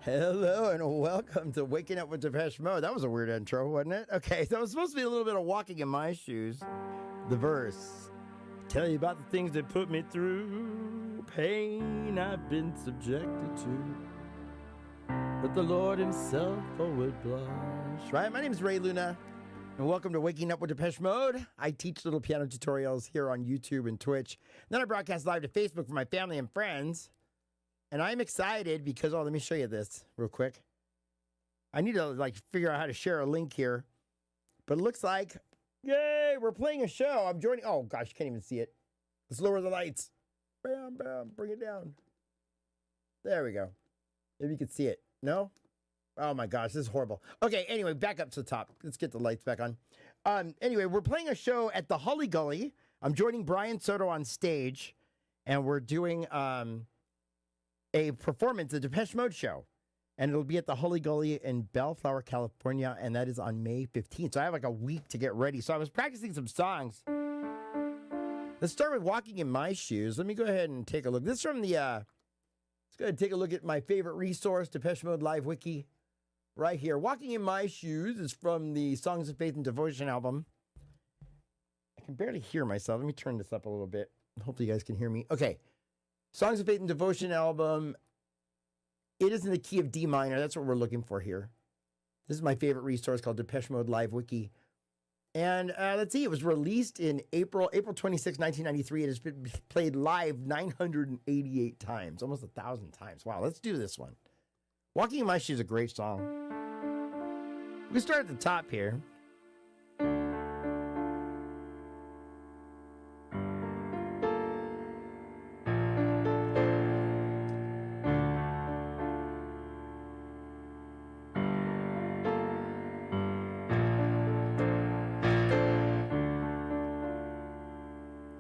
Hello and welcome to Waking Up with Depeche Mode. That was a weird intro, wasn't it? Okay, so it was supposed to be a little bit of walking in my shoes. The verse. Tell you about the things that put me through, pain I've been subjected to, but the Lord himself would blush. Right? My name is Ray Luna, and welcome to Waking Up with Depeche Mode. I teach little piano tutorials here on YouTube and Twitch. Then I broadcast live to Facebook for my family and friends. And I'm excited because, let me show you this real quick. I need to figure out how to share a link here. But it looks like, yay, we're playing a show. I'm joining, oh gosh, you can't even see it. Let's lower the lights. Bam, bam, bring it down. There we go. Maybe you can see it. No? Oh my gosh, this is horrible. Okay, anyway, back up to the top. Let's get the lights back on. Anyway, we're playing a show at the Holly Gully. I'm joining Brian Soto on stage. And we're doing a performance, a Depeche Mode show. And it'll be at the Holly Gully in Bellflower, California. And that is on May 15th. So I have a week to get ready. So I was practicing some songs. Let's start with Walking in My Shoes. Let me go ahead and take a look. This is from the, let's go ahead and take a look at my favorite resource, Depeche Mode Live Wiki. Right here. Walking in My Shoes is from the Songs of Faith and Devotion album. I can barely hear myself. Let me turn this up a little bit. Hopefully you guys can hear me. Okay. Songs of Faith and Devotion album. It is in the key of D minor. That's what we're looking for here. This is my favorite resource called Depeche Mode Live Wiki. And let's see, it was released in April 26, 1993. It has been played live 988 times, almost 1,000 times. Wow, let's do this one. Walking in My Shoes is a great song. We can start at the top here.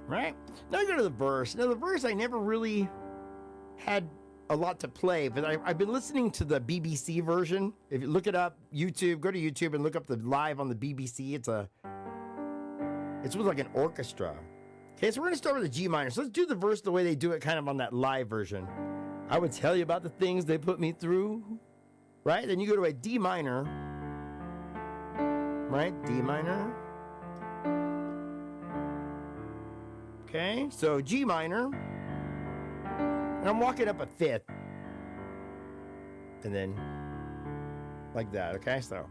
Right? Now you go to the verse. Now the verse I never really had a lot to play, but I've been listening to the BBC version. If you look it up, YouTube, go to YouTube and look up the live on the BBC. It's with like an orchestra. Okay, so we're gonna start with the G minor. So let's do the verse the way they do it kind of on that live version. I would tell you about the things they put me through. Right? Then you go to a D minor. Right? D minor. Okay, so G minor, and I'm walking up a fifth, and then like that, okay, so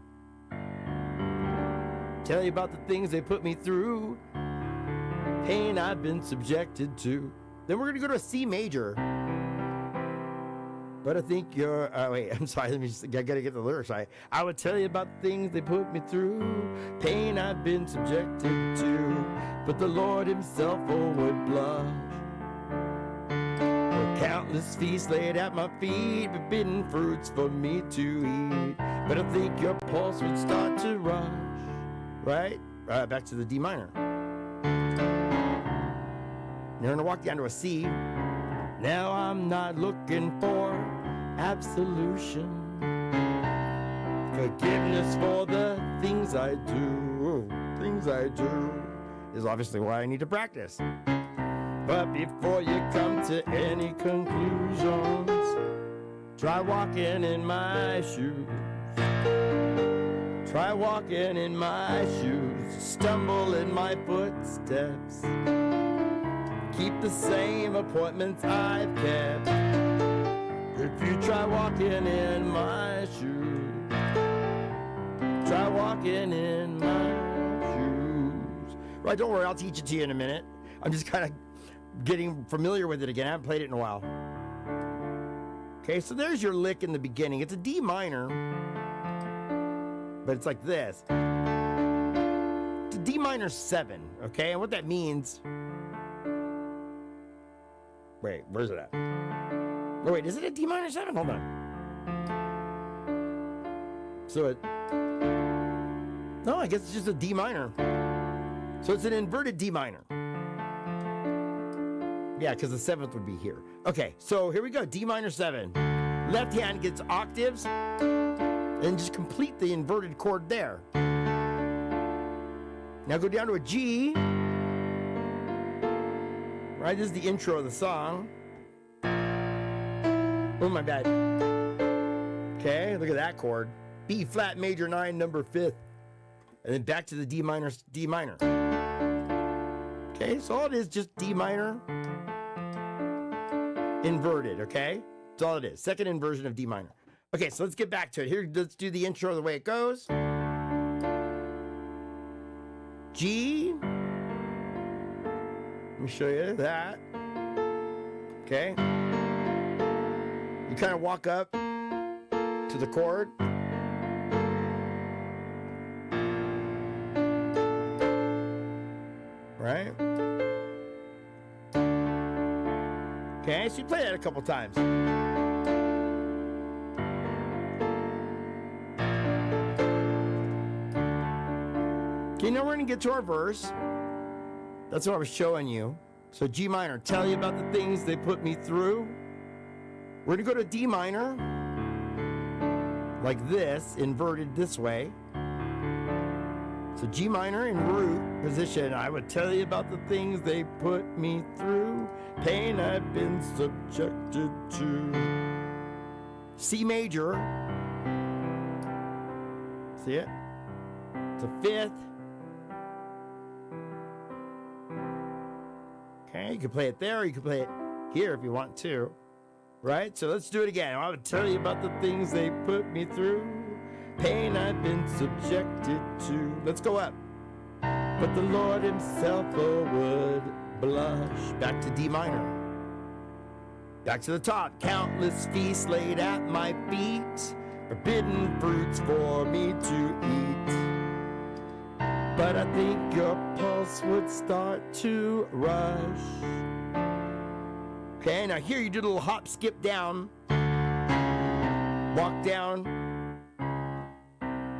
tell you about the things they put me through, pain I've been subjected to. Then we're gonna go to a C major, but I think you're, wait, I'm sorry, I gotta get the lyrics right. I would tell you about the things they put me through, pain I've been subjected to, but the Lord himself would blush. For countless feasts laid at my feet, forbidden fruits for me to eat, but I think your pulse would start to rush. Right? Back to the D minor. Now we're gonna walk down to a C. Now I'm not looking for absolution, forgiveness for the things I do. Things I do is obviously why I need to practice. But before you come to any conclusions, try walking in my shoes. Try walking in my shoes. Stumble in my footsteps. Keep the same appointments I've kept. If you try walking in my shoes, try walking in my shoes. Right, don't worry, I'll teach it to you in a minute. I'm just kind of getting familiar with it again. I haven't played it in a while. Okay, so there's your lick in the beginning. It's a D minor, but it's like this. It's a D minor 7, okay? And what that means... Wait, where's it at? Oh, wait, is it a D minor 7? Hold on. So it... No, I guess it's just a D minor. So it's an inverted D minor. Yeah, because the 7th would be here. Okay, so here we go. D minor 7. Left hand gets octaves. And just complete the inverted chord there. Now go down to a G. Right, this is the intro of the song. Oh, my bad. Okay, look at that chord. B flat major 9, number 5th. And then back to the D minor, D minor. Okay, so all it is just D minor inverted, okay? That's all it is. Second inversion of D minor. Okay, so let's get back to it. Here, let's do the intro the way it goes. G. Let me show you that. Okay. You kind of walk up to the chord. Right? Okay, so you play that a couple times. Okay, now we're going to get to our verse. That's what I was showing you. So G minor, tell you about the things they put me through. We're going to go to D minor, like this, inverted this way. So G minor in root position, I would tell you about the things they put me through, pain I've been subjected to. C major, see it? It's a 5th. Okay, you can play it there, or you can play it here if you want to. Right? So let's do it again. I would tell you about the things they put me through, pain I've been subjected to. Let's go up. But the Lord himself would blush. Back to D minor. Back to the top. Countless feasts laid at my feet, forbidden fruits for me to eat. But I think your pulse would start to rush. Okay, now here you do a little hop, skip down, walk down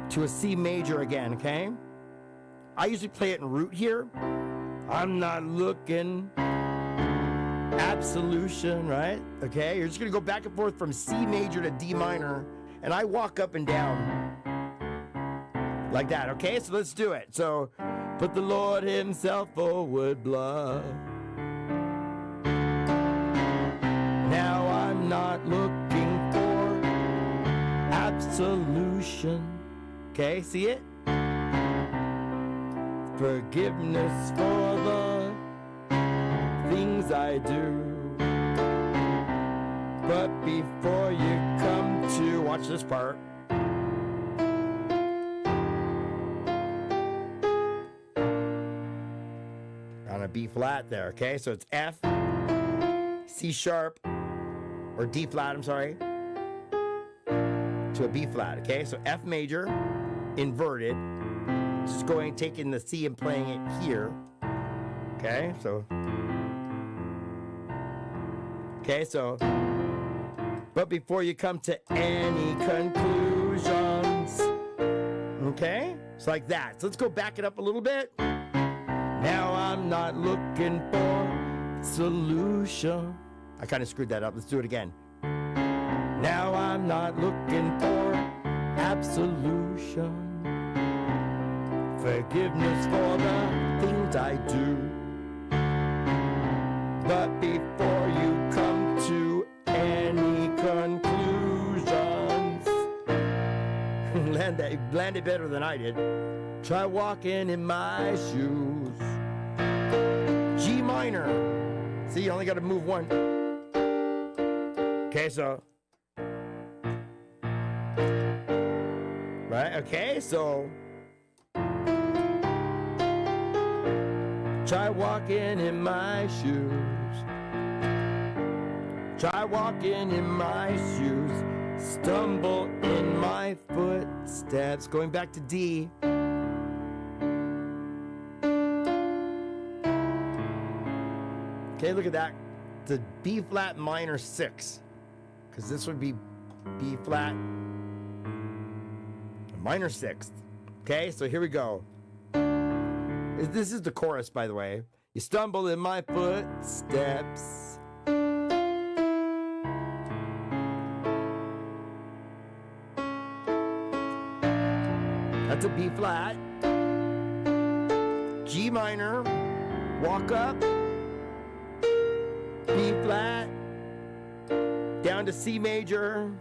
to a C major again, okay? I usually play it in root here. I'm not looking, absolution, right? Okay, you're just gonna go back and forth from C major to D minor, and I walk up and down like that, okay? So let's do it. So, but the Lord himself would blush. Now I'm not looking for absolution. Okay, see it? Forgiveness for the things I do. But before you come to, watch this part. On a B flat there, okay? So it's F, C sharp, or D flat, I'm sorry, to a B flat, okay? So F major, inverted, just going, taking the C and playing it here, okay? So, but before you come to any conclusions, okay? It's like that. So let's go back it up a little bit. Now I'm not looking for solution. I kind of screwed that up. Let's do it again. Now I'm not looking for absolution. Forgiveness for the things I do. But before you come to any conclusions, land it better than I did. Try walking in my shoes. G minor. See, you only got to move one. Okay, so. Right, okay, so. Try walking in my shoes. Try walking in my shoes. Stumble in my footsteps. Going back to D. Okay, look at that. The B flat minor 6. Because this would be B flat minor 6th. Okay, so here we go. This is the chorus, by the way. You stumble in my footsteps. That's a B flat. G minor. Walk up. B flat, down to C major,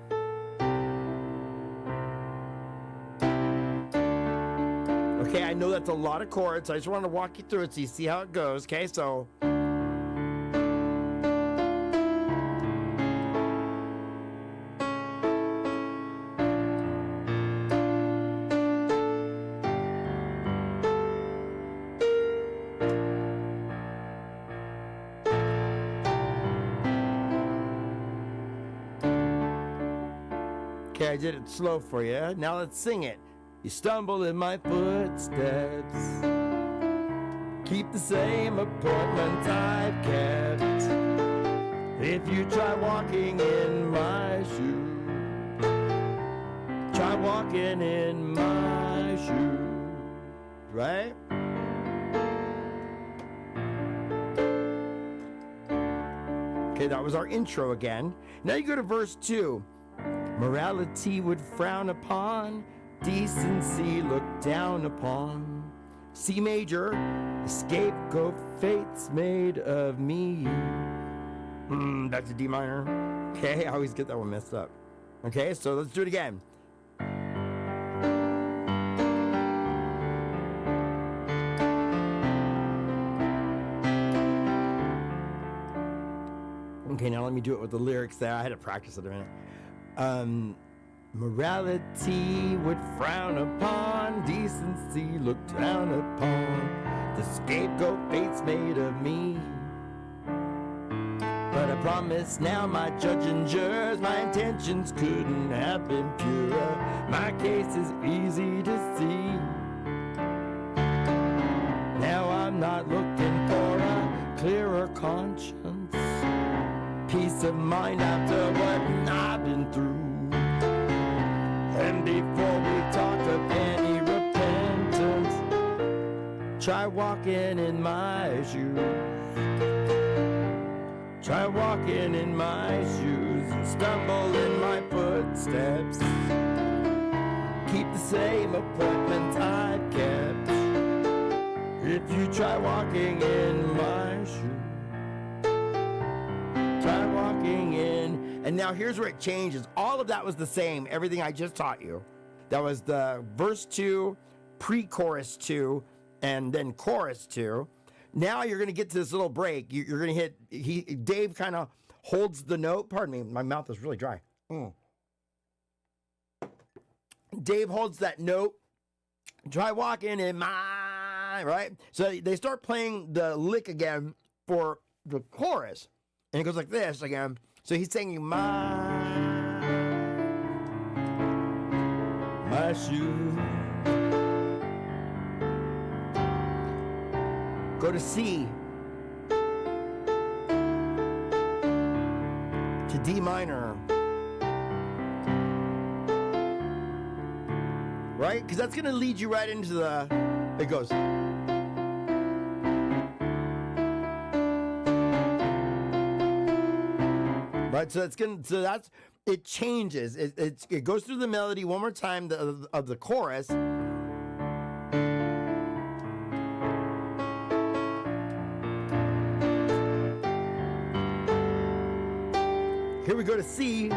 Okay, I know that's a lot of chords. I just wanted to walk you through it so you see how it goes. Okay, so. Okay, I did it slow for you. Now let's sing it. You stumble in my footsteps. Keep the same appointment I've kept. If you try walking in my shoes, try walking in my shoes. Right? Okay, that was our intro again. Now you go to verse 2. Morality would frown upon, decency looked down upon. C major, the scapegoat fate's made of me. Back to D minor. Okay, I always get that one messed up. Okay, so let's do it again. Okay, now let me do it with the lyrics there. I had to practice it a minute. Morality would frown upon, decency look down upon. The scapegoat fate's made of me. But I promise now my judge and jurors, my intentions couldn't have been purer. My case is easy to see. Now I'm not looking for a clearer conscience, peace of mind after what I've been through. And before we talk of any repentance, try walking in my shoes. Try walking in my shoes. Stumble in my footsteps. Keep the same appointments I kept. If you try walking in my shoes, try walking in. And now here's where it changes. All of that was the same, everything I just taught you. That was the verse 2, pre-chorus 2, and then chorus 2. Now you're going to get to this little break. You're going to hit, Dave kind of holds the note. Pardon me, my mouth is really dry. Dave holds that note. Try walking in my, right? So they start playing the lick again for the chorus. And it goes like this again. So he's singing my shoe. Go to C. To D minor. Right? Because that's going to lead you right into the, it goes. Right, so that's it changes. It goes through the melody one more time of the chorus. Here we go to C,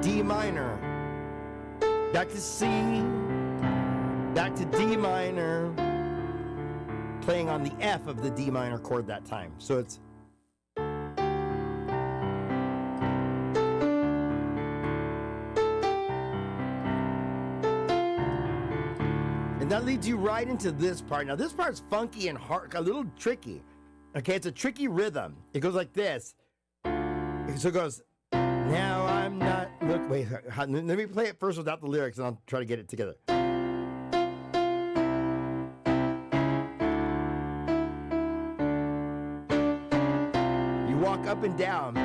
D minor, back to C, back to D minor, playing on the F of the D minor chord that time. So it's. That leads you right into this part. Now, this part's funky and hard, a little tricky. Okay, it's a tricky rhythm. It goes like this. So it goes, now I'm not, look, wait, let me play it first without the lyrics and I'll try to get it together. You walk up and down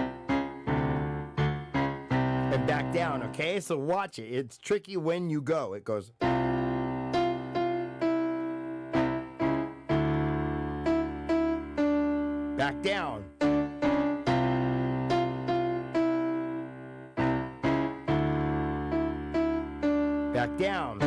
and back down, okay? So watch it. It's tricky when you go. It goes. Back down. Back down.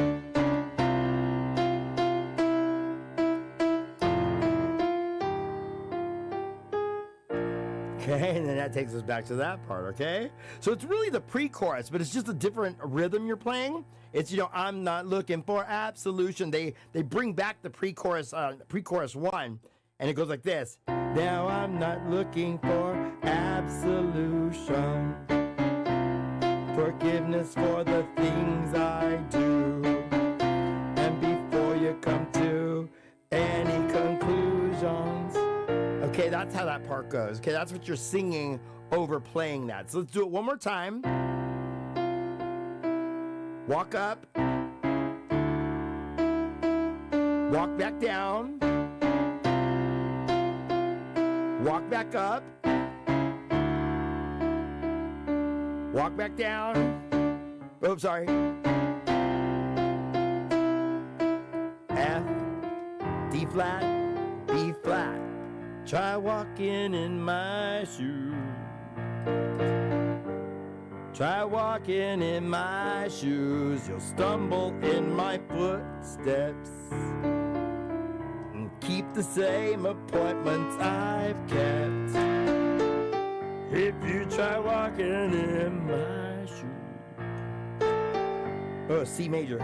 Okay, and then that takes us back to that part, okay? So it's really the pre-chorus, but it's just a different rhythm you're playing. It's, I'm not looking for absolution. They bring back the pre-chorus one, and it goes like this. Now I'm not looking for absolution. Forgiveness for the things I do. And before you come to any conclusions. Okay, that's how that part goes. Okay, that's what you're singing over playing that. So let's do it one more time. Walk up. Walk back down. Walk back up. Walk back down. Oh, sorry. F, D flat, B flat. Try walking in my shoes. Try walking in my shoes. You'll stumble in my footsteps. And keep the same appointments I've kept. If you try walking in my shoes. Oh, C major.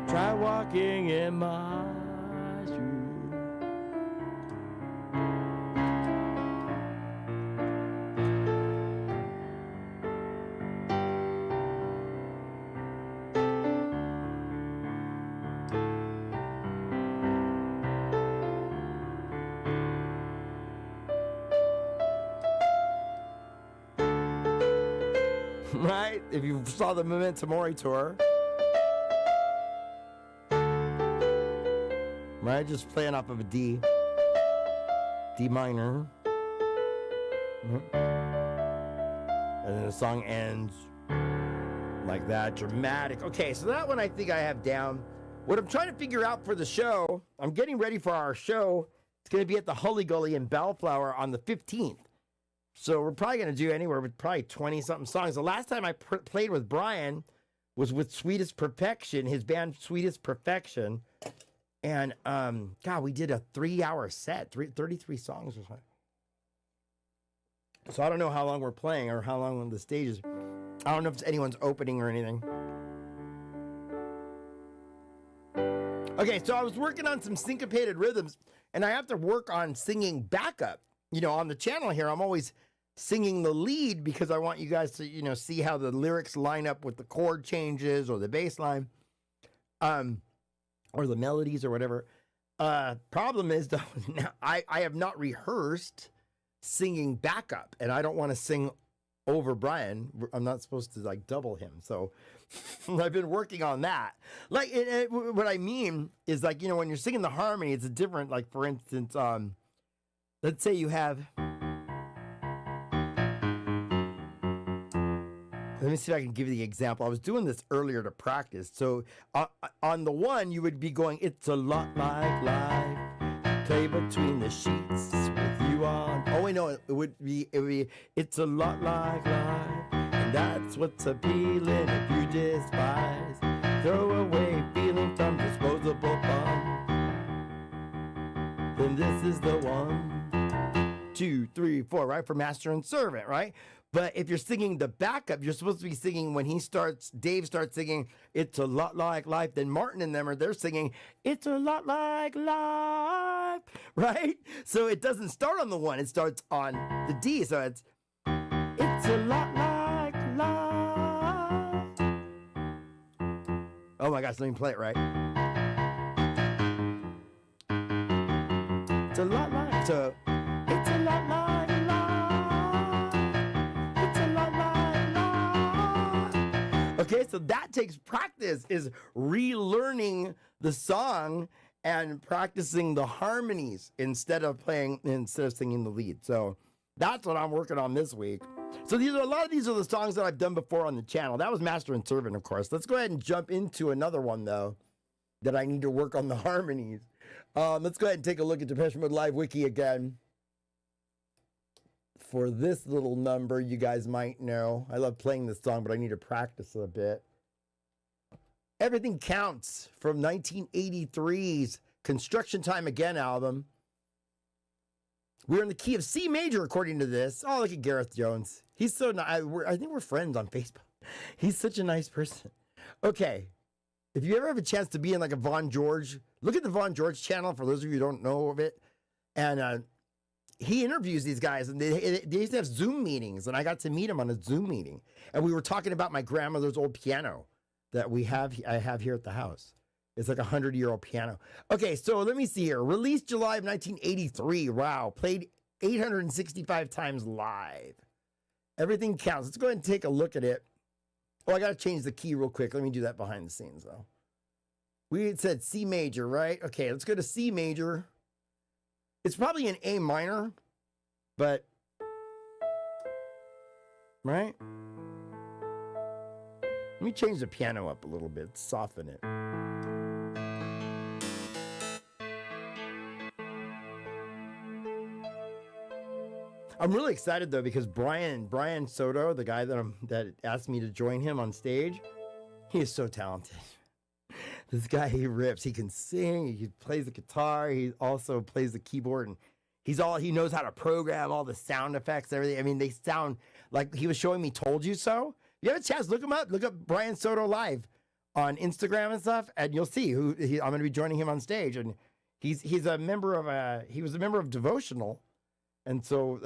Try walking in my shoes. Right? If you saw the Memento Mori tour. Right? Just playing off of a D. D minor. And then the song ends like that. Dramatic. Okay, so that one I think I have down. What I'm trying to figure out for the show, I'm getting ready for our show. It's going to be at the Hully Gully in Bellflower on the 15th. So we're probably going to do anywhere with probably 20-something songs. The last time I played with Brian was with Sweetest Perfection, his band Sweetest Perfection. And, God, we did a 3-hour set, 33 songs or something. So I don't know how long we're playing or how long on the stage is. I don't know if it's anyone's opening or anything. Okay, so I was working on some syncopated rhythms, and I have to work on singing backup. On the channel here, I'm always singing the lead because I want you guys to, see how the lyrics line up with the chord changes or the bass line, or the melodies or whatever. Problem is, though, I have not rehearsed singing backup, and I don't want to sing over Brian. I'm not supposed to double him. So I've been working on that. What I mean is when you're singing the harmony, it's a different, for instance, let's say you have, let me see if I can give you the example. I was doing this earlier to practice. So on the one, you would be going, it's a lot like life, play between the sheets with you on. Oh, wait, no, it would be, it's a lot like life, and that's what's appealing if you despise. Throw away feeling from disposable fun. Then this is the one. 2, 3, 4, right? For master and servant, right? But if you're singing the backup, you're supposed to be singing when Dave starts singing, it's a lot like life. Then Martin and them they're singing, it's a lot like life, right? So it doesn't start on the one, it starts on the D. So it's a lot like life. Oh my gosh, let me play it right. It's a lot like, so it's a lot like life. It's a lot like life. Okay, so that takes practice, is relearning the song and practicing the harmonies instead of singing the lead. So that's what I'm working on this week. So a lot of these are the songs that I've done before on the channel. That was Master and Servant, of course. Let's go ahead and jump into another one, though, that I need to work on the harmonies. Let's go ahead and take a look at Depeche Mode Live Wiki again. For this little number, you guys might know. I love playing this song, but I need to practice it a bit. Everything Counts from 1983's Construction Time Again album. We're in the key of C major, according to this. Oh, look at Gareth Jones. He's so nice. I think we're friends on Facebook. He's such a nice person. Okay, If you ever have a chance to be in like a Von George, look at the Von George channel for those of you who don't know of it. And he interviews these guys, and they used to have Zoom meetings, and I got to meet him on a Zoom meeting. And we were talking about my grandmother's old piano that I have here at the house. It's like a 100-year-old piano. Okay, so let me see here. Released July of 1983. Wow. Played 865 times live. Everything counts. Let's go ahead and take a look at it. Oh, I got to change the key real quick. Let me do that behind the scenes, though. We had said C major, right? Okay, let's go to C major. It's probably an A minor, but, right? Let me change the piano up a little bit, soften it. I'm really excited though because Brian Soto, the guy that asked me to join him on stage, he is so talented. This guy, he rips. He can sing. He plays the guitar. He also plays the keyboard, and he knows how to program all the sound effects, everything. I mean, they sound like he was showing me "Told You So." You have a chance, look him up. Look up Brian Soto live on Instagram and stuff, and you'll see I'm going to be joining him on stage. And he's a member of he was a member of Devotional, and so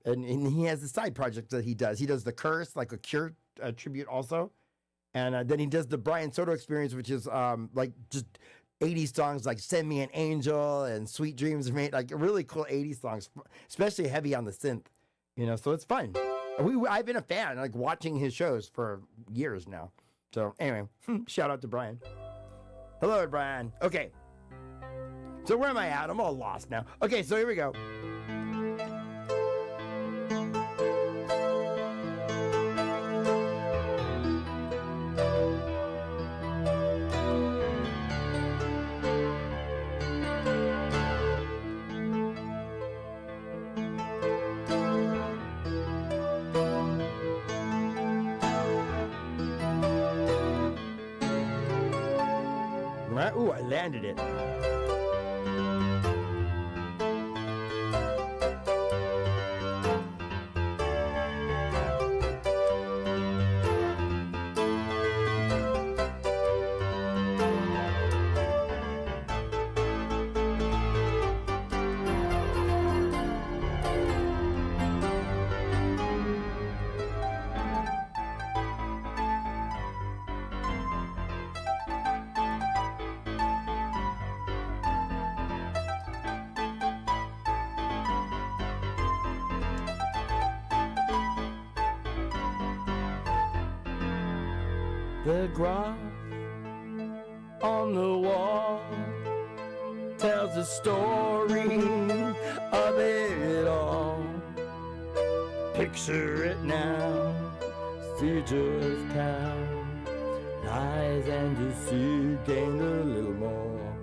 and he has a side project that he does. He does the Curse, like a Cure tribute also. And then he does the Brian Soto Experience, which is like just 80s songs like Send Me an Angel and Sweet Dreams of Me, like really cool 80s songs, especially heavy on the synth, so it's fun. I've been a fan, like watching his shows for years now. So anyway, shout out to Brian. Hello, Brian. Okay. So where am I at? I'm all lost now. Okay, so here we go. Ooh, I landed it. The graph on the wall tells the story of it all. Picture it now, see just count. Lies and deceit gain a little more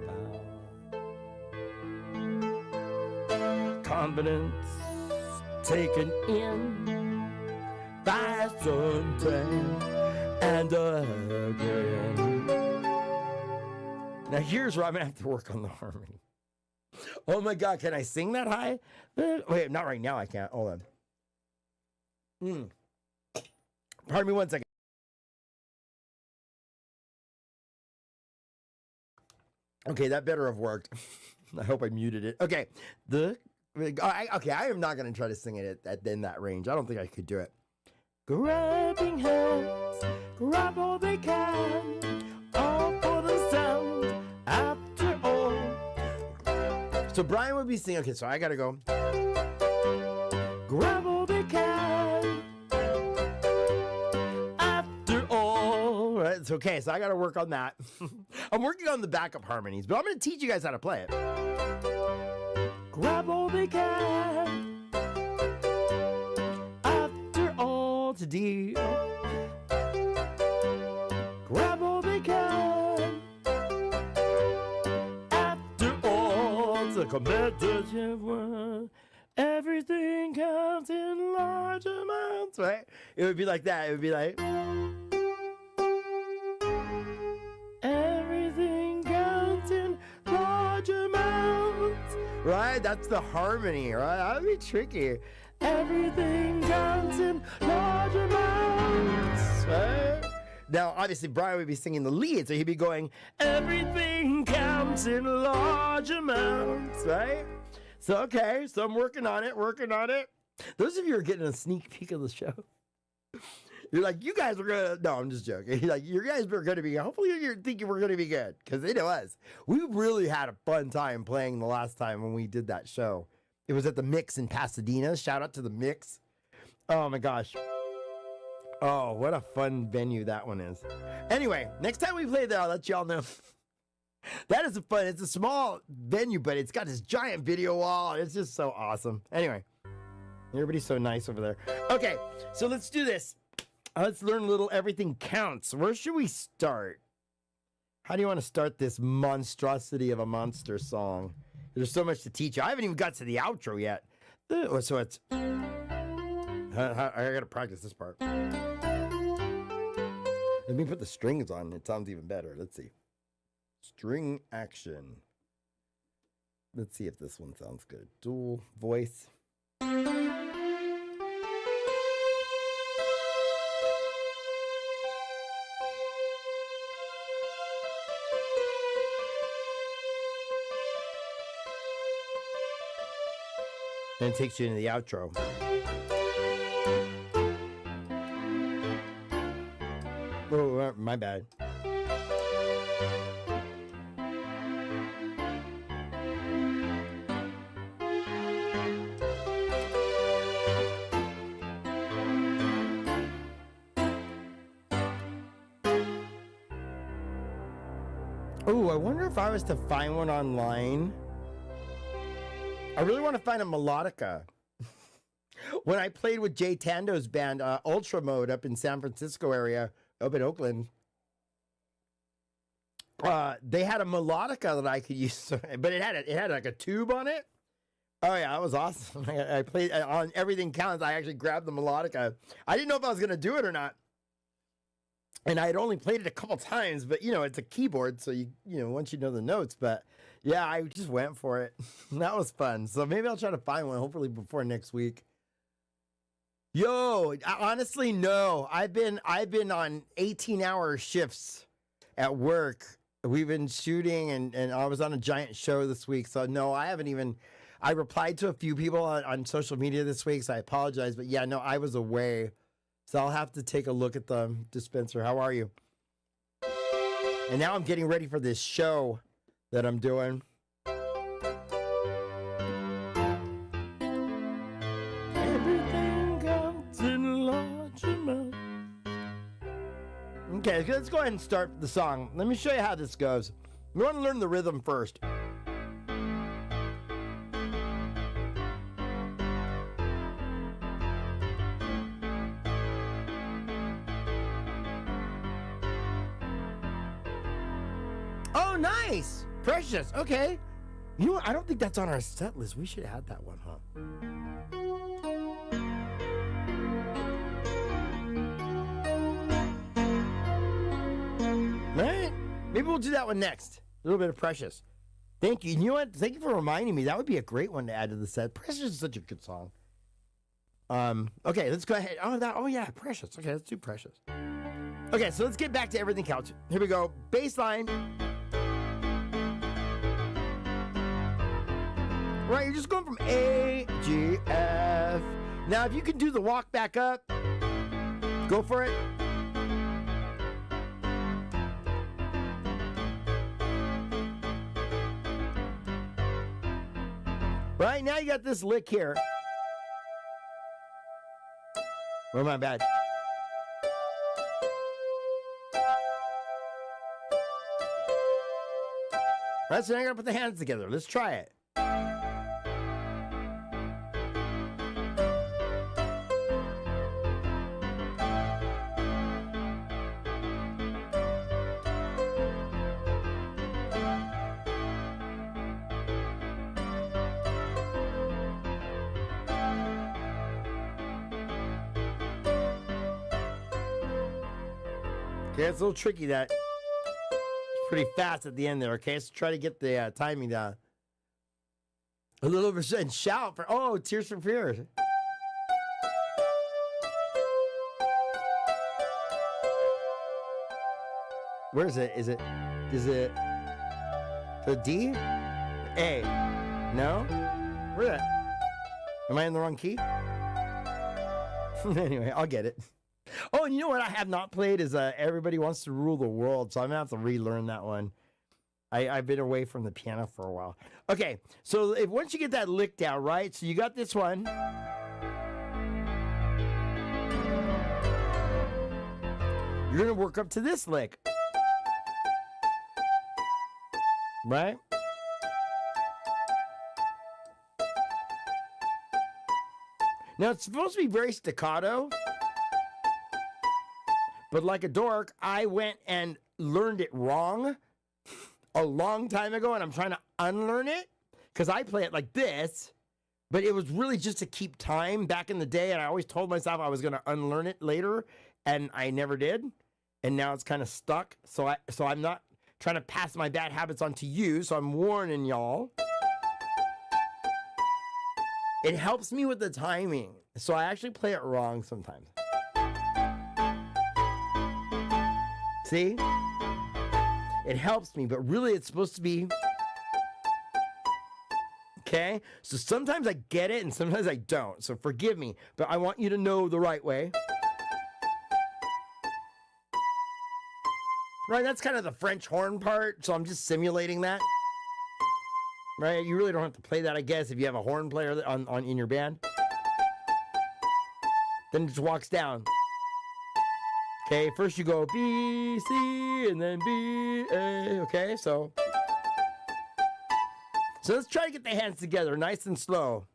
power. Confidence taken in, fast untamed. And again. Now here's where I'm gonna have to work on the harmony. Oh my God, can I sing that high? Wait, not right now. I can't. Hold on. Pardon me 1 second. Okay, that better have worked. I hope I muted it. Okay, I am not gonna try to sing it in that range. I don't think I could do it. Grabbing hands, grab all they can, all for the sound, after all. So Brian would be singing, okay, so I gotta go. Grab all they can, after all. Right, it's okay, so I gotta work on that. I'm working on the backup harmonies, but I'm gonna teach you guys how to play it. Grab all they can. To deal. Grab all they can. After all, it's a competitive world. Everything counts in large amounts, right? It would be like that. It would be like everything counts in large amounts, right? That's the harmony, right? That would be tricky. Everything counts in large amounts, right? Now, obviously, Brian would be singing the lead, so he'd be going, everything counts in large amounts, right? So, okay, so I'm working on it. Those of you who are getting a sneak peek of the show, you're like, you guys are going to, no, I'm just joking. You're like, you guys are going to be, hopefully you're thinking we're going to be good, because it was. We really had a fun time playing the last time when we did that show. It was at the Mix in Pasadena. Shout out to the Mix. Oh, my gosh. Oh, what a fun venue that one is. Anyway, next time we play there, I'll let y'all know. That is fun. It's a small venue, but it's got this giant video wall. It's just so awesome. Anyway, everybody's so nice over there. Okay, so let's do this. Let's learn a little Everything Counts. Where should we start? How do you want to start this monstrosity of a monster song? There's so much to teach you. I haven't even got to the outro yet. So it's... I gotta practice this part. Let me put the strings on. It sounds even better. Let's see. String action. Let's see if this one sounds good. Dual voice. And it takes you into the outro. Oh, my bad. Oh, I wonder if I was to find one online. I really want to find a melodica. When I played with Jay Tando's band, Ultra Mode, up in San Francisco area, up in Oakland, they had a melodica that I could use, but it had like a tube on it. Oh yeah, that was awesome. I played on Everything Counts. I actually grabbed the melodica. I didn't know if I was gonna do it or not, and I had only played it a couple times. But you know, it's a keyboard, so you know once you know the notes. But yeah, I just went for it. That was fun. So maybe I'll try to find one, hopefully before next week. Yo, honestly, no. I've been on 18-hour shifts at work. We've been shooting, and I was on a giant show this week. So no, I haven't even. I replied to a few people on social media this week, so I apologize. But yeah, no, I was away. So I'll have to take a look at the dispenser. How are you? And now I'm getting ready for this show that I'm doing. Okay, let's go ahead and start the song. Let me show you how this goes. We want to learn the rhythm first. Oh, nice! Precious, okay. You know what? I don't think that's on our set list. We should add that one, huh? Right? Maybe we'll do that one next. A little bit of Precious. Thank you. You know what? Thank you for reminding me. That would be a great one to add to the set. Precious is such a good song. Okay, let's go ahead. Oh yeah, Precious. Okay, let's do Precious. Okay, so let's get back to Everything Counts. Here we go. Bass line. Right, you're just going from A, G, F. Now, if you can do the walk back up, go for it. Right, now you got this lick here. Oh, my bad. Right, so now you gotta put the hands together. Let's try it. Okay, it's a little tricky that it's pretty fast at the end there. Okay, so try to get the timing down. A little bit and shout for Tears for Fears. Where is it? Is it the D? A? No? Where that? Am I in the wrong key? Anyway, I'll get it. Oh, and you know what I have not played is Everybody Wants to Rule the World, so I'm gonna have to relearn that one. I've been away from the piano for a while. Okay, so once you get that lick down, right? So you got this one. You're gonna work up to this lick. Right? Now it's supposed to be very staccato, but like a dork, I went and learned it wrong a long time ago, and I'm trying to unlearn it because I play it like this, but it was really just to keep time back in the day, and I always told myself I was going to unlearn it later, and I never did, and now it's kind of stuck. So I'm not trying to pass my bad habits on to you, so I'm warning y'all. It helps me with the timing, so I actually play it wrong sometimes. See? It helps me, but really it's supposed to be... Okay? So sometimes I get it and sometimes I don't, so forgive me, but I want you to know the right way. Right, that's kind of the French horn part, so I'm just simulating that. Right, you really don't have to play that, I guess, if you have a horn player in your band. Then it just walks down. Okay, first you go B, C, and then B, A. Okay, so let's try to get the hands together, nice and slow.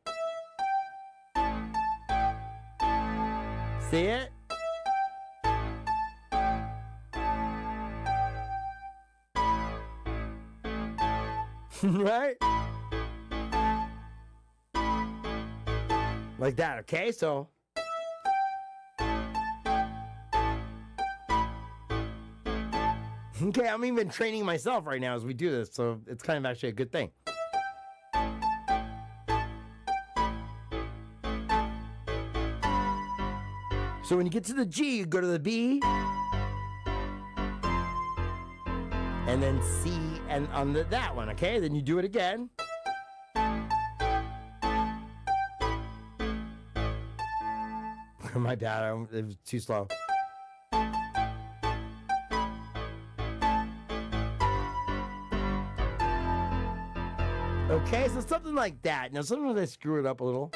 See it? Right? Like that, okay? So okay, I'm even training myself right now as we do this, so it's kind of actually a good thing. So when you get to the G, you go to the B, and then C, and on that one, okay? Then you do it again. My bad, it was too slow. Okay, so something like that. Now, sometimes I screw it up a little.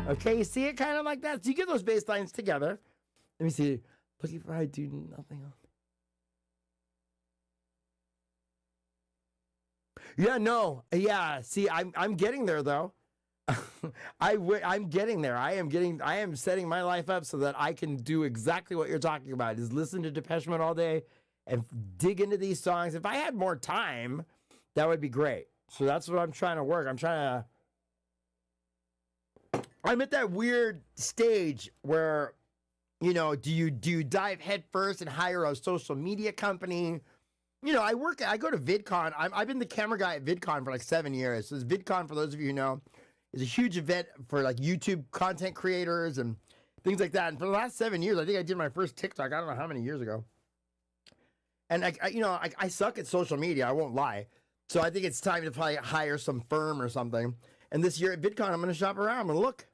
Okay, you see it kind of like that? So you get those bass lines together. Let me see. Looking for I do nothing else. Yeah, no. Yeah, see, I'm getting there, though. I'm getting there. I am setting my life up so that I can do exactly what you're talking about, is listen to Depeche Mode all day and dig into these songs. If I had more time, that would be great. So that's what I'm trying to work. I'm at that weird stage where, you know, do you dive head first and hire a social media company? You know, I go to VidCon. I've been the camera guy at VidCon for like 7 years. So VidCon, for those of you who know, is a huge event for like YouTube content creators and things like that. And for the last 7 years, I think I did my first TikTok. I don't know how many years ago. And I suck at social media. I won't lie. So I think it's time to probably hire some firm or something. And this year at VidCon, I'm going to shop around. I'm going to look,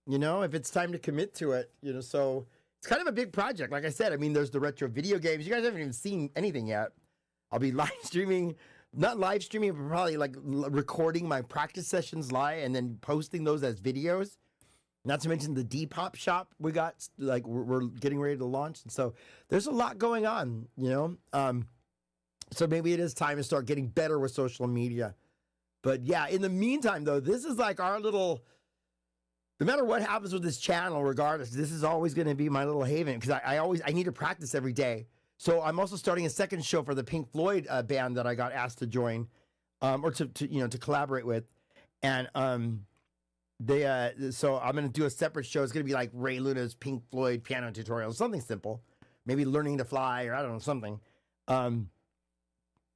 you know, if it's time to commit to it, you know. So it's kind of a big project. Like I said, I mean, there's the retro video games. You guys haven't even seen anything yet. I'll be live streaming, not live streaming, but probably like recording my practice sessions live and then posting those as videos. Not to mention the Depop shop we got, like we're getting ready to launch. And so there's a lot going on, you know. So maybe it is time to start getting better with social media. But yeah, in the meantime, though, this is like our little, no matter what happens with this channel, regardless, this is always going to be my little haven, because I need to practice every day. So I'm also starting a second show for the Pink Floyd band that I got asked to join, or to collaborate with, and so I'm going to do a separate show. It's going to be like Ray Luna's Pink Floyd piano tutorial, something simple, maybe learning to fly, or I don't know, something.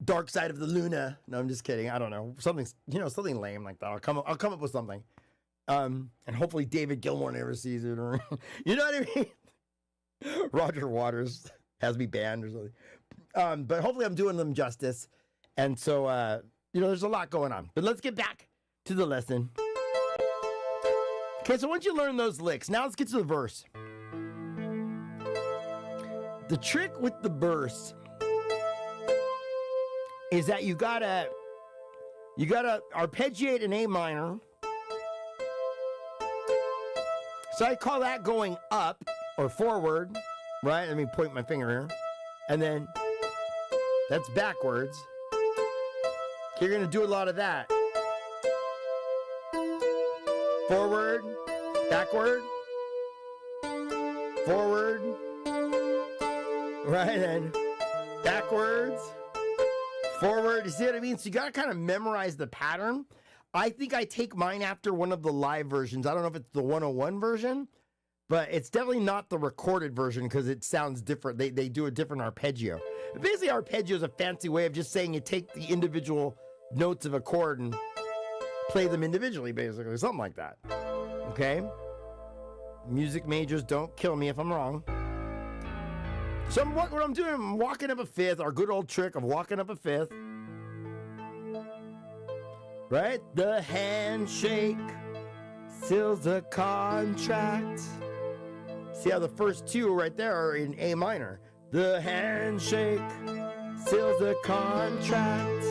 Dark Side of the Luna. No, I'm just kidding. I don't know. Something, something lame like that. I'll come up with something. And hopefully David Gilmour never sees it, or you know what I mean? Roger Waters has me banned or something. But hopefully I'm doing them justice. And so, there's a lot going on. But let's get back to the lesson. Okay, so once you learn those licks, now let's get to the verse. The trick with the verse is that you gotta arpeggiate an A minor. So I call that going up or forward, right? Let me point my finger here. And then that's backwards. You're gonna do a lot of that. Forward, backward, forward, right, and backwards, forward. You see what I mean? So you gotta kind of memorize the pattern. I think I take mine after one of the live versions. I don't know if it's the 101 version, but it's definitely not the recorded version because it sounds different. They do a different arpeggio. Basically, arpeggio is a fancy way of just saying you take the individual notes of a chord and play them individually, basically, something like that. Okay? Music majors, don't kill me if I'm wrong. So what I'm doing, I'm walking up a fifth, our good old trick of walking up a fifth. Right? The handshake seals the contract. See how the first two right there are in A minor. The handshake seals the contract.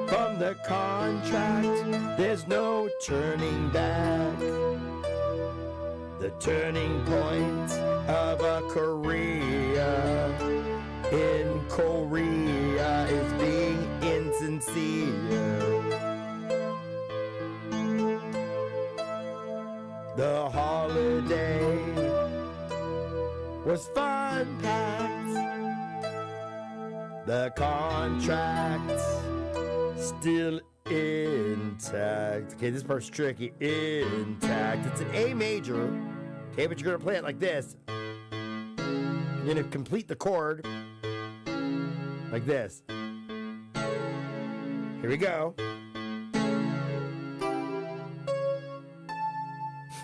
From the contract, there's no turning back. The turning point of a career in Korea is being insincere. The holiday was fun-packed. The contract still intact. Okay, this part's tricky. Intact. It's an A major. Okay, but you're gonna play it like this. You're gonna complete the chord like this. Here we go.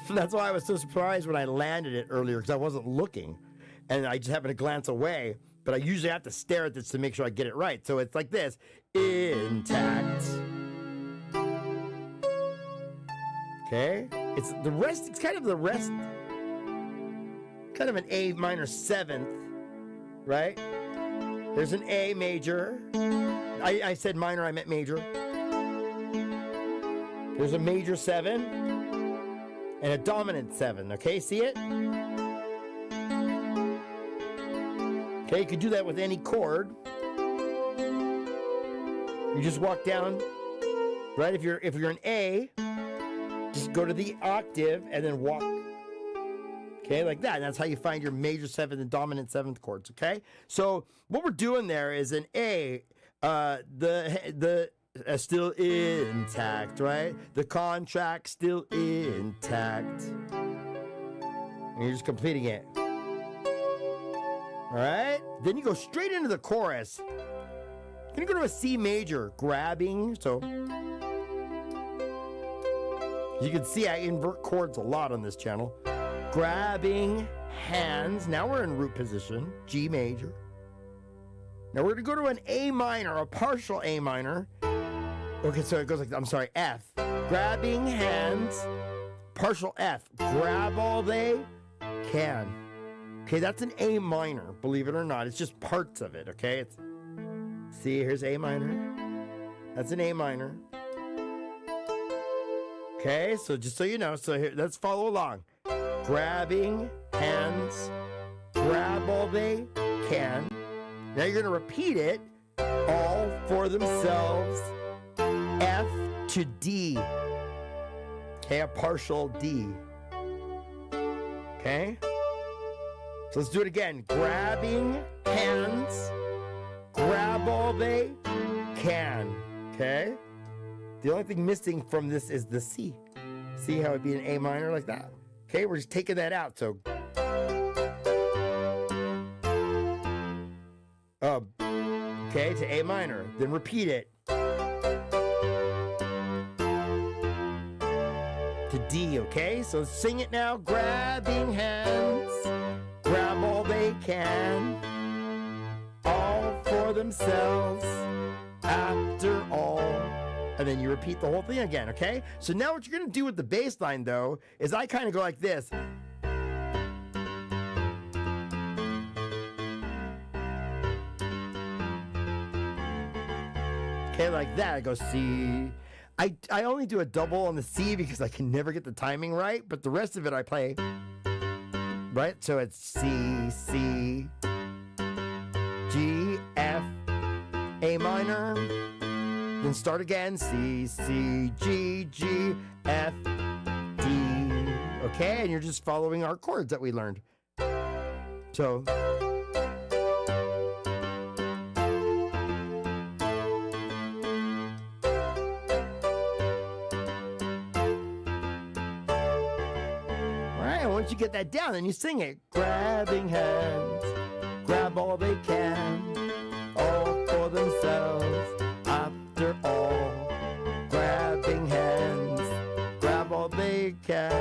That's why I was so surprised when I landed it earlier, because I wasn't looking. And I just happened to glance away. But I usually have to stare at this to make sure I get it right. So it's like this. Intact. Okay? It's the rest, it's kind of the rest. Kind of an A minor seventh. Right? There's an A major. I said minor, I meant major. There's a major 7 and a dominant 7. Okay, see it? Okay, you could do that with any chord. You just walk down, right? If you're an A, just go to the octave and then walk. Okay, like that. And that's how you find your major 7th and dominant 7th chords. Okay, so what we're doing there is an A. The still intact, right? The contract still intact. And you're just completing it. All right? Then you go straight into the chorus. Then you go to a C major, grabbing. So you can see I invert chords a lot on this channel. Grabbing hands. Now we're in root position, G major. Now we're going to go to an A minor, a partial A minor. Okay, so it goes like, I'm sorry, F. Grabbing hands, partial F. Grab all they can. Okay, that's an A minor, believe it or not. It's just parts of it, okay? See, here's A minor. That's an A minor. Okay, so just so you know, so here, let's follow along. Grabbing hands, grab all they can. Now you're going to repeat it all for themselves. F to D. Okay, a partial D. Okay? So let's do it again. Grabbing hands, grab all they can. Okay? The only thing missing from this is the C. See how it'd be an A minor like that? Okay, we're just taking that out. So okay, to A minor. Then repeat it to D, okay? So sing it now. Grabbing hands, grab all they can, all for themselves, after all. And then you repeat the whole thing again, okay? So now what you're gonna do with the bass line, though, is I kind of go like this. Okay, like that. I go C. I only do a double on the C because I can never get the timing right, but the rest of it I play, right? So it's C, C, G, F, A minor, then start again, C, C, G, G, F, D, okay? And you're just following our chords that we learned. So... once you get that down, then you sing it. Grabbing hands, grab all they can, all for themselves, after all. Grabbing hands, grab all they can.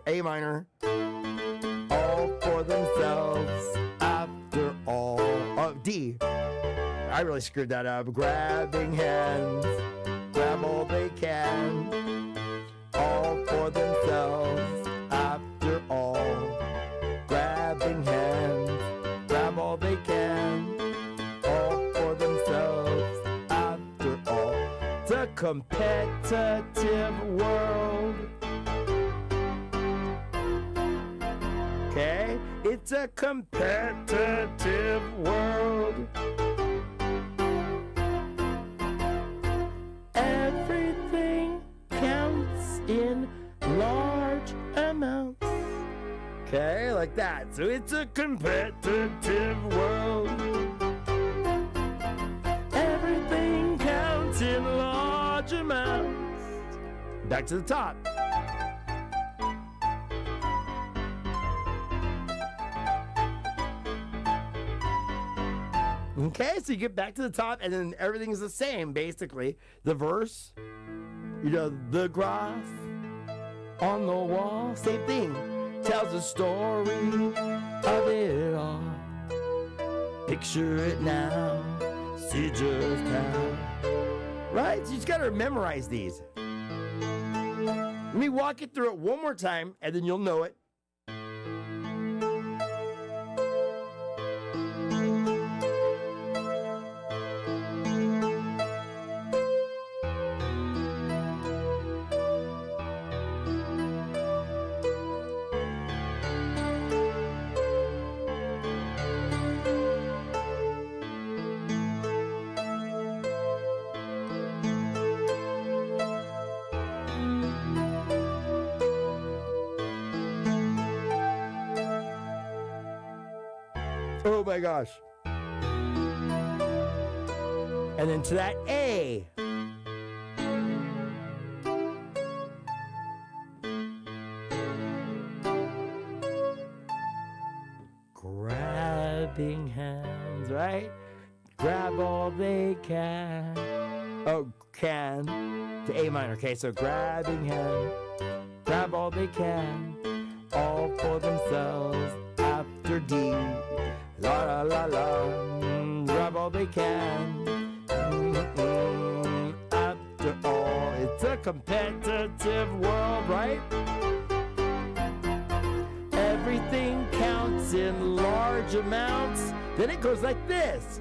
A minor. All for themselves, after all. D. I really screwed that up. Grabbing hands, grab all they can, all for themselves, after all. Grabbing hands, grab all they can, all for themselves, after all. It's a competitive world. Okay? It's a competitive world. Everything counts in large amounts. Okay, like that. So it's a competitive world. Everything counts in large amounts. Back to the top. Okay, so you get back to the top, and then everything's the same, basically. The verse, you know, the graph on the wall, same thing. Tells a story of it all. Picture it now, see just how. Right? So you just gotta memorize these. Let me walk you through it one more time, and then you'll know it. Oh my gosh. And then to that A. Grabbing hands, right? Grab all they can. Oh, can. To A minor, okay? So grabbing hands. Grab all they can. All for themselves. After D. La la la la, grab all they can. After all, it's a competitive world, right? Everything counts in large amounts. Then it goes like this.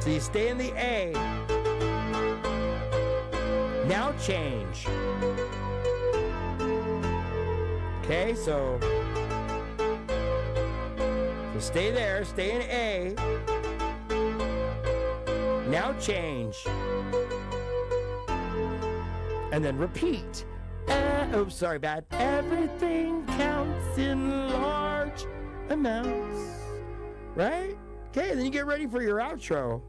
So you stay in the A. Now change. Okay, so stay there, stay in A. Now change. And then repeat. Oh, sorry, bad. Everything counts in large amounts. Right? Okay, then you get ready for your outro.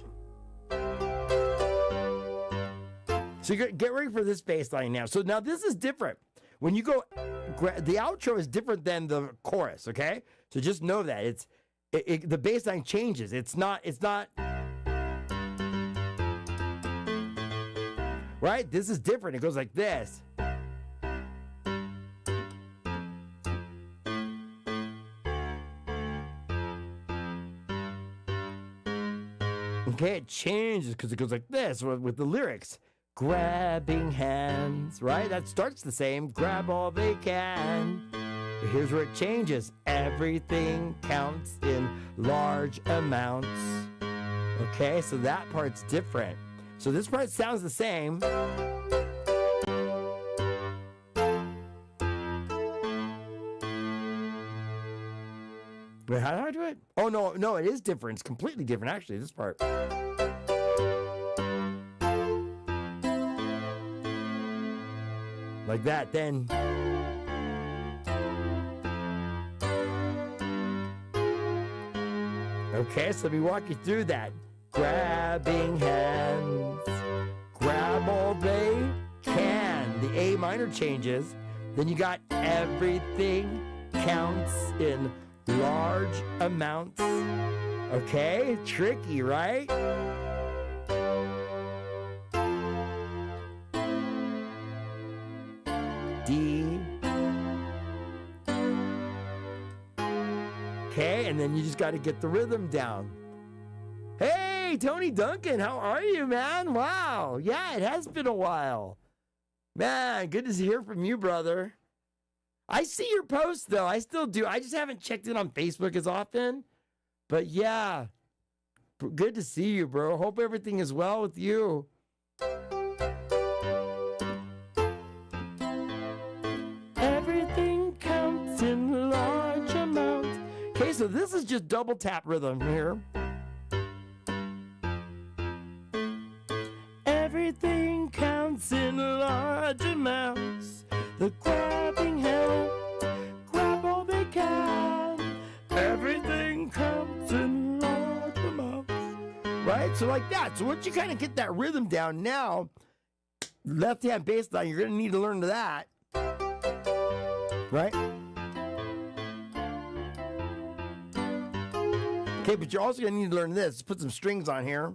So you get ready for this bass line now. So now this is different. When you go, the outro is different than the chorus, okay? So just know that. It's the bass line changes. It's not, right? This is different. It goes like this. Okay, it changes because it goes like this with the lyrics. Grabbing hands, right? That starts the same. Grab all they can. But here's where it changes. Everything counts in large amounts. Okay, so that part's different. So this part sounds the same. Wait, how do I do it? Oh, no, it is different. It's completely different, actually, this part. Like that, then. Okay, so let me walk you through that. Grabbing hands, grab all they can. The A minor changes. Then you got everything counts in large amounts. Okay, tricky, right? D. Okay, and then you just got to get the rhythm down. Hey, Tony Duncan, how are you, man? Wow. Yeah, it has been a while. Man, good to hear from you, brother. I see your posts, though. I still do. I just haven't checked in on Facebook as often. But yeah, good to see you, bro. Hope everything is well with you. Everything counts in large amounts. Okay, so this is just double tap rhythm here. Everything counts in large amounts. The grabbing hand, grab all they can. Everything counts in large amounts. Right? So like that. So once you kind of get that rhythm down now, left hand bass line, you're going to need to learn that. Right? Okay, but you're also going to need to learn this. Let's put some strings on here.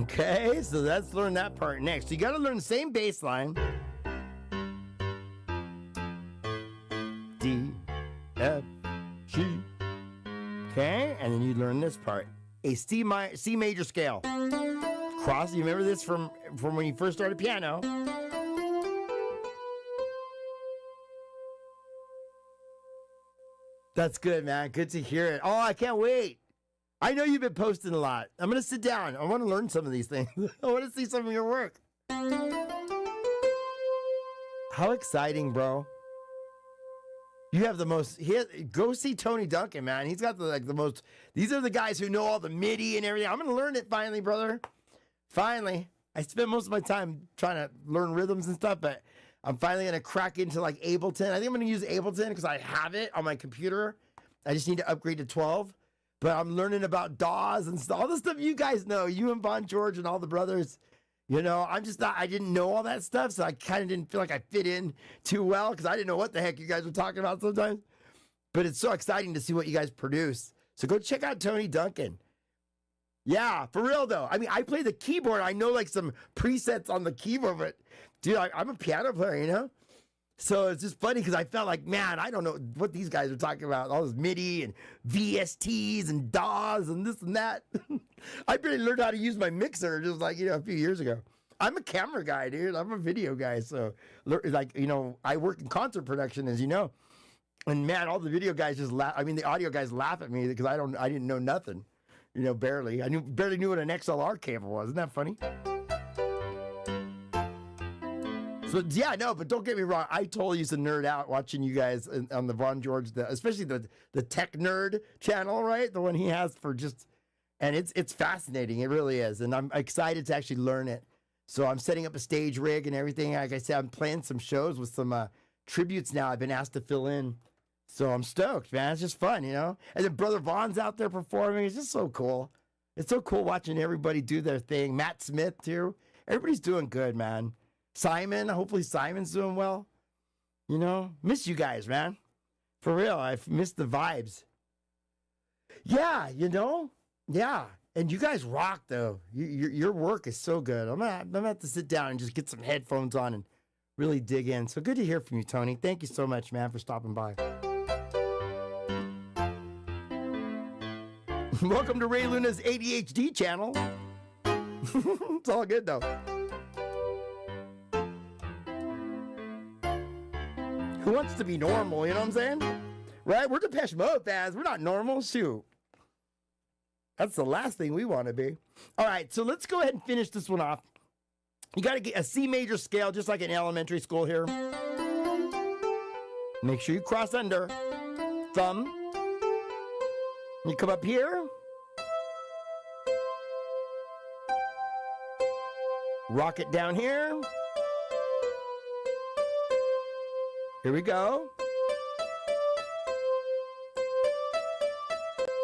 Okay, so let's learn that part next. You got to learn the same bass line. D, F, G. Okay, and then you learn this part. A C major scale. Cross, you remember this from when you first started piano. That's good, man. Good to hear it. Oh, I can't wait. I know you've been posting a lot. I'm going to sit down. I want to learn some of these things. I want to see some of your work. How exciting, bro. You have the most... Go see Tony Duncan, man. He's got the most... These are the guys who know all the MIDI and everything. I'm going to learn it finally, brother. Finally. I spent most of my time trying to learn rhythms and stuff, but I'm finally going to crack into like Ableton. I think I'm going to use Ableton because I have it on my computer. I just need to upgrade to 12. But I'm learning about DAWs and stuff, all the stuff you guys know, you and Bon George and all the brothers. You know, I'm just not, I didn't know all that stuff, so I kind of didn't feel like I fit in too well because I didn't know what the heck you guys were talking about sometimes. But it's so exciting to see what you guys produce. So go check out Tony Duncan. Yeah, for real though. I mean, I play the keyboard. I know like some presets on the keyboard, but dude, I'm a piano player, you know? So it's just funny because I felt like, man, I don't know what these guys are talking about. All this MIDI and VSTs and DAWs and this and that. I barely learned how to use my mixer just like, a few years ago. I'm a camera guy, dude. I'm a video guy. So like, I work in concert production, as you know. And man, all the video guys just laugh. I mean, the audio guys laugh at me because I didn't know nothing, barely. I barely knew what an XLR cable was. Isn't that funny? So yeah, no, but don't get me wrong. I totally used to nerd out watching you guys on the Von George, especially the Tech Nerd channel, right? The one he has for just, and it's fascinating. It really is, and I'm excited to actually learn it. So I'm setting up a stage rig and everything. Like I said, I'm playing some shows with some tributes now. I've been asked to fill in, so I'm stoked, man. It's just fun, you know. And then Brother Von's out there performing. It's just so cool. It's so cool watching everybody do their thing. Matt Smith too. Everybody's doing good, man. Simon, hopefully Simon's doing well. You know, miss you guys, man. For real, I've missed the vibes. Yeah, you know, yeah. And you guys rock, though. Your work is so good. I'm gonna have to sit down and just get some headphones on and really dig in. So good to hear from you, Tony. Thank you so much, man, for stopping by. Welcome to Ray Luna's ADHD channel. It's all good, though. Who wants to be normal, you know what I'm saying? Right? We're Depeche Mode fans. We're not normal. Shoot. That's the last thing we want to be. All right, so let's go ahead and finish this one off. You got to get a C major scale, just like in elementary school here. Make sure you cross under. Thumb. You come up here. Rock it down here. Here we go.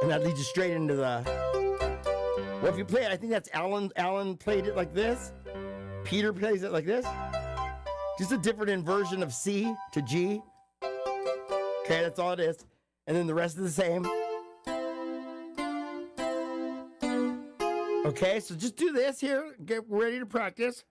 And that leads you straight into the... Well, if you play it, I think that's Alan. Alan played it like this. Peter plays it like this. Just a different inversion of C to G. Okay, that's all it is. And then the rest is the same. Okay, so just do this here. Get ready to practice.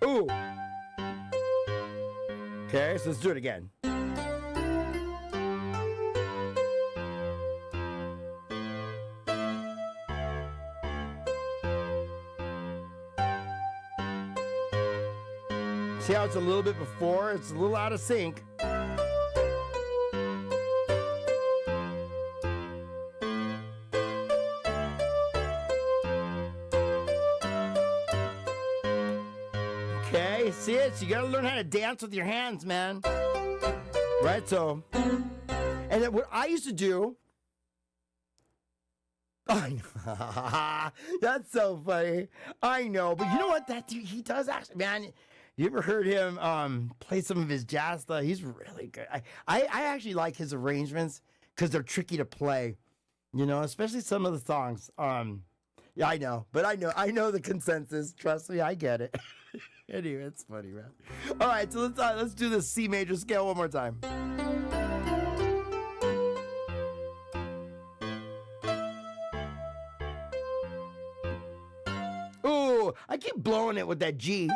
Ooh. Okay, so let's do it again. See how it's a little bit before? It's a little out of sync. Okay, see it? So you gotta learn how to dance with your hands, man. Right, so. And then what I used to do. I know. That's so funny. I know, but you know what? That dude, he does actually, man. You ever heard him play some of his jazz stuff? He's really good. I actually like his arrangements because they're tricky to play, you know, especially some of the songs. Yeah, I know, but I know the consensus. Trust me, I get it. Anyway, it's funny, man. All right, so let's do the C major scale one more time. Ooh, I keep blowing it with that G.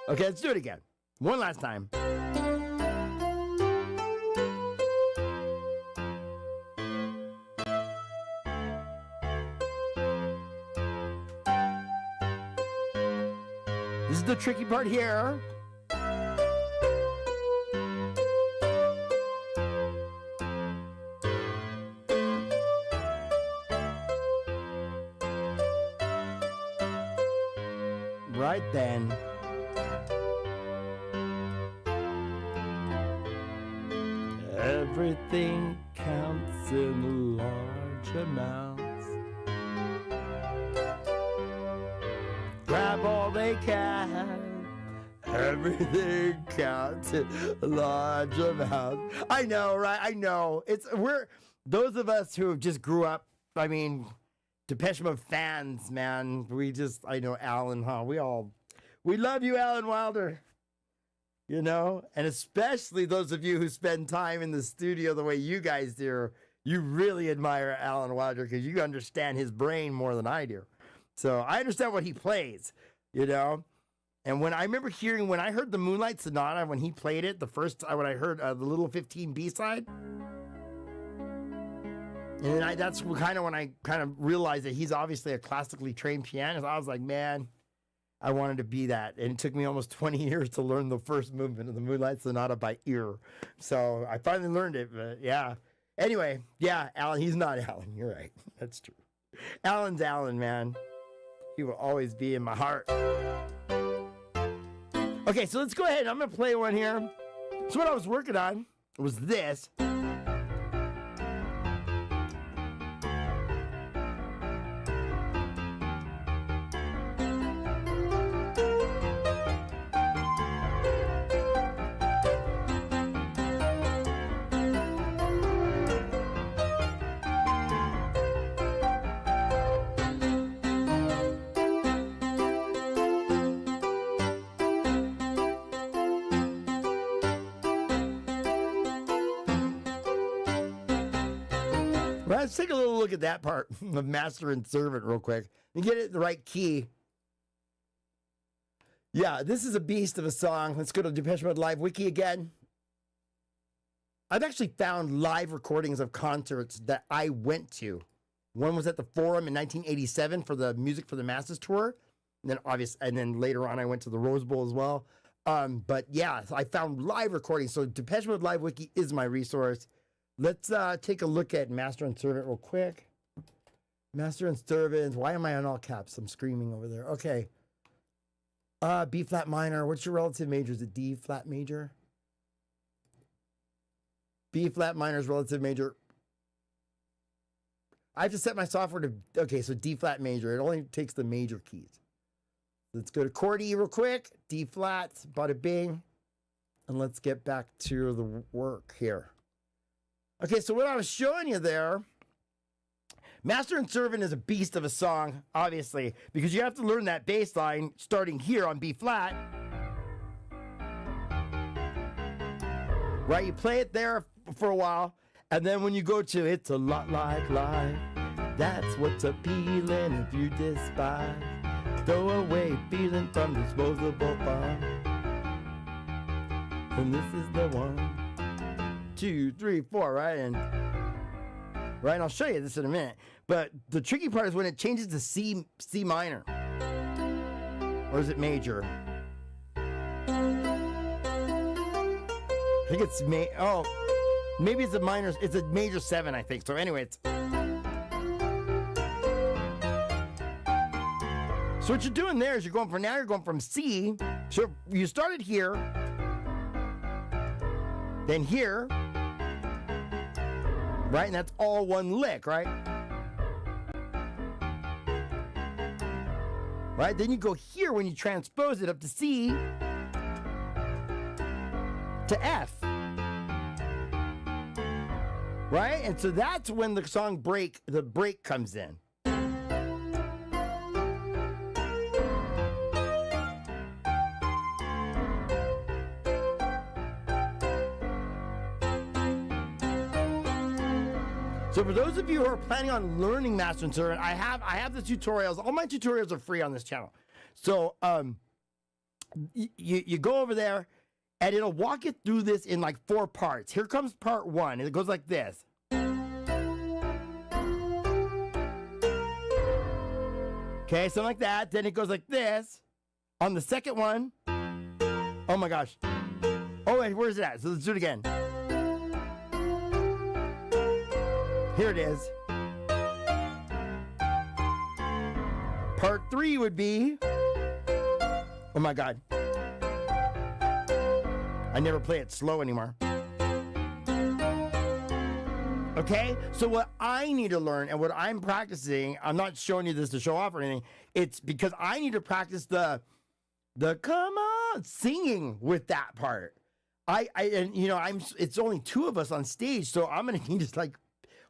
Okay, let's do it again. One last time. This is the tricky part here. Right then. Everything counts in large amounts. Grab all they can. Everything counts in large amounts. I know, right? I know. We're those of us who just grew up. I mean, Depeche Mode fans, man. I know Alan, huh? We love you, Alan Wilder. You know, and especially those of you who spend time in the studio the way you guys do, you really admire Alan Wilder because you understand his brain more than I do. So I understand what he plays, you know. And when I heard the Moonlight Sonata, when he played it, when I heard the Little 15 B-side, and that's kind of when I kind of realized that he's obviously a classically trained pianist. I was like, man, I wanted to be that. And it took me almost 20 years to learn the first movement of the Moonlight Sonata by ear. So I finally learned it, but yeah. Anyway, yeah, Alan. He's not Alan. You're right. That's true. Alan's Alan, man. He will always be in my heart. Okay, so let's go ahead. I'm going to play one here. So what I was working on was this. Let's take a little look at that part of Master and Servant real quick and get it in the right key. Yeah, this is a beast of a song. Let's go to Depeche Mode Live Wiki again. I've actually found live recordings of concerts that I went to. One was at the Forum in 1987 for the Music for the Masses tour. And then later on I went to the Rose Bowl as well. But yeah, I found live recordings. So Depeche Mode Live Wiki is my resource. Let's take a look at Master and Servant real quick. Master and Servant. Why am I on all caps? I'm screaming over there. Okay. B flat minor. What's your relative major? Is it D flat major? B flat minor is relative major. I have to set my software to, okay, so D flat major. It only takes the major keys. Let's go to chord E real quick. D flat, bada bing. And let's get back to the work here. Okay, so what I was showing you there, Master and Servant is a beast of a song, obviously, because you have to learn that bass line starting here on B flat. Right, you play it there for a while, and then when you go to It's a Lot Like Life, that's what's appealing if you despise. Throw away feeling from disposable fun. And this is the one. 2, 3, 4, right? And I'll show you this in a minute. But the tricky part is when it changes to C minor. Or is it major? I think it's maybe it's a minor. It's a major 7, I think. So anyway, it's. So what you're doing there is you're going from C. So you started here, then here. Right? And that's all one lick, right? Right? Then you go here when you transpose it up to C to F. Right? And so that's when the song the break comes in. So for those of you who are planning on learning Master and Servant, I have the tutorials. All my tutorials are free on this channel. So you go over there and it'll walk you through this in like 4 parts. Here comes part 1. It goes like this. Okay, something like that. Then it goes like this. On the second one, oh my gosh. Oh wait, where's it at? So let's do it again. Here it is. Part 3 would be, oh my God. I never play it slow anymore. Okay, so what I need to learn and what I'm practicing, I'm not showing you this to show off or anything. It's because I need to practice the come on singing with that part. It's only 2 of us on stage, so I'm gonna need to like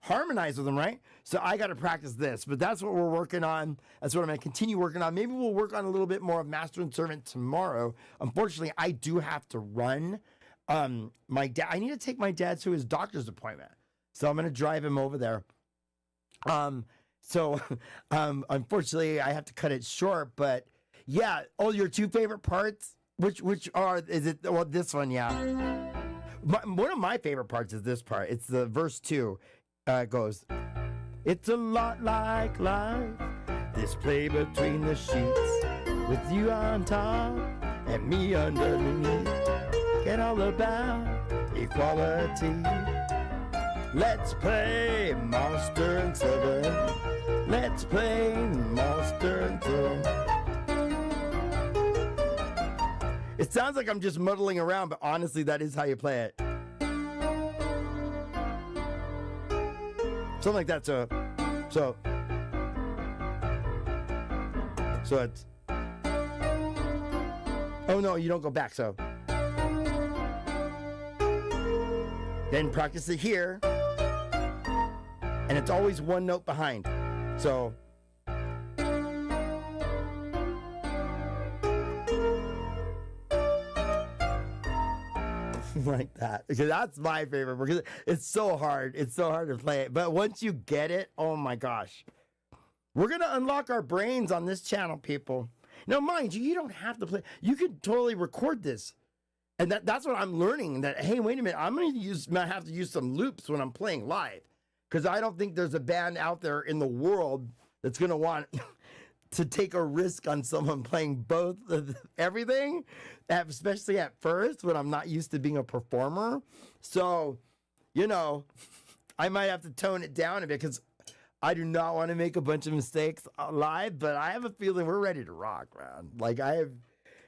harmonize with them, right? So I got to practice this, but that's what we're working on. That's what I'm going to continue working on. Maybe we'll work on a little bit more of Master and Servant tomorrow. Unfortunately, I do have to run. My dad, I need to take my dad to his doctor's appointment, so I'm going to drive him over there. Unfortunately, I have to cut it short. But yeah, your 2 favorite parts, which are this one? Yeah, one of my favorite parts is this part. It's the verse 2. It goes, it's a lot like life, this play between the sheets, with you on top and me underneath, get all about equality. Let's play Monster and Seven. Let's play Monster and Seven. It sounds like I'm just muddling around, but honestly, that is how you play it. Something like that. So it's. Oh no, you don't go back. So then practice it here, and it's always one note behind. So. Like that, because that's my favorite, because it's so hard. It's so hard to play it, but once you get it, oh my gosh, we're gonna unlock our brains on this channel, people. Now, mind you, you don't have to play. You could totally record this, and that's what I'm learning. That, hey, wait a minute, I'm gonna might have to use some loops when I'm playing live, because I don't think there's a band out there in the world that's gonna want to take a risk on someone playing both everything, especially at first when I'm not used to being a performer. So, you know, I might have to tone it down a bit, because I do not want to make a bunch of mistakes live, but I have a feeling we're ready to rock, man. Like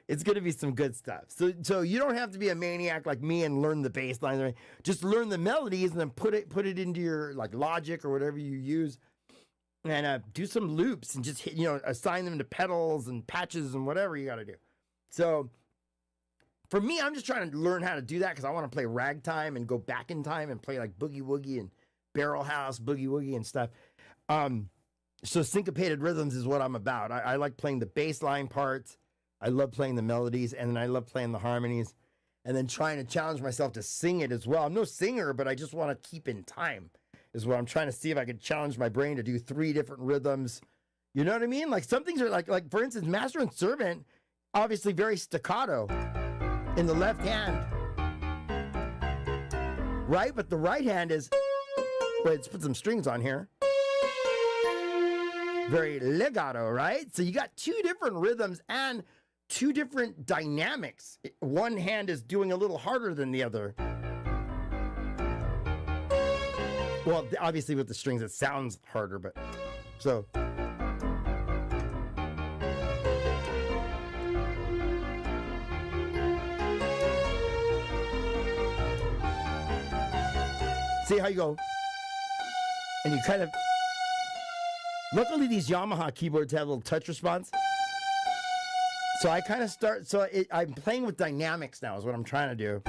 it's going to be some good stuff. So you don't have to be a maniac like me and learn the bass lines. Right? Just learn the melodies and then put it into your like Logic or whatever you use. And do some loops and just hit, assign them to pedals and patches and whatever you got to do. So for me, I'm just trying to learn how to do that, because I want to play ragtime and go back in time and play like boogie woogie and barrel house, boogie woogie and stuff. So syncopated rhythms is what I'm about. I like playing the bass line parts. I love playing the melodies, and then I love playing the harmonies, and then trying to challenge myself to sing it as well. I'm no singer, but I just want to keep in time. Is what I'm trying to see if I could challenge my brain to do 3 different rhythms. You know what I mean? Like some things are like for instance, Master and Servant, obviously very staccato in the left hand, right? But the right hand is, wait, let's put some strings on here. Very legato, right? So you got 2 different rhythms and 2 different dynamics. One hand is doing a little harder than the other. Well, obviously with the strings, it sounds harder, but so. See how you go? And you kind of, luckily these Yamaha keyboards have a little touch response. So I kind of start, I'm playing with dynamics now is what I'm trying to do.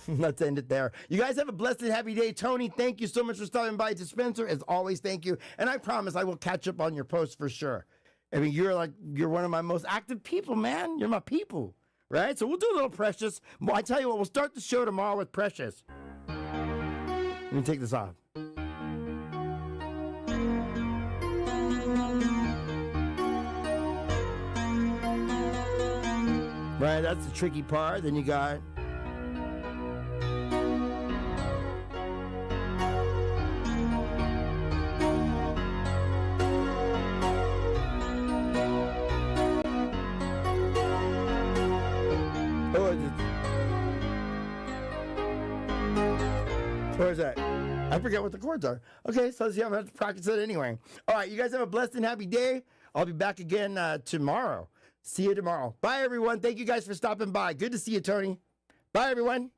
Let's end it there. You guys have a blessed and happy day. Tony, thank you so much for stopping by. To Spencer, as always, thank you. And I promise I will catch up on your posts for sure. I mean, you're one of my most active people, man. You're my people, right? So we'll do a little Precious. Well, I tell you what, we'll start the show tomorrow with Precious. Let me take this off. Right, that's the tricky part. Then you got... Where's that? I forget what the chords are. Okay, so I'm going to have to practice it anyway. All right, you guys have a blessed and happy day. I'll be back again tomorrow. See you tomorrow. Bye, everyone. Thank you guys for stopping by. Good to see you, Tony. Bye, everyone.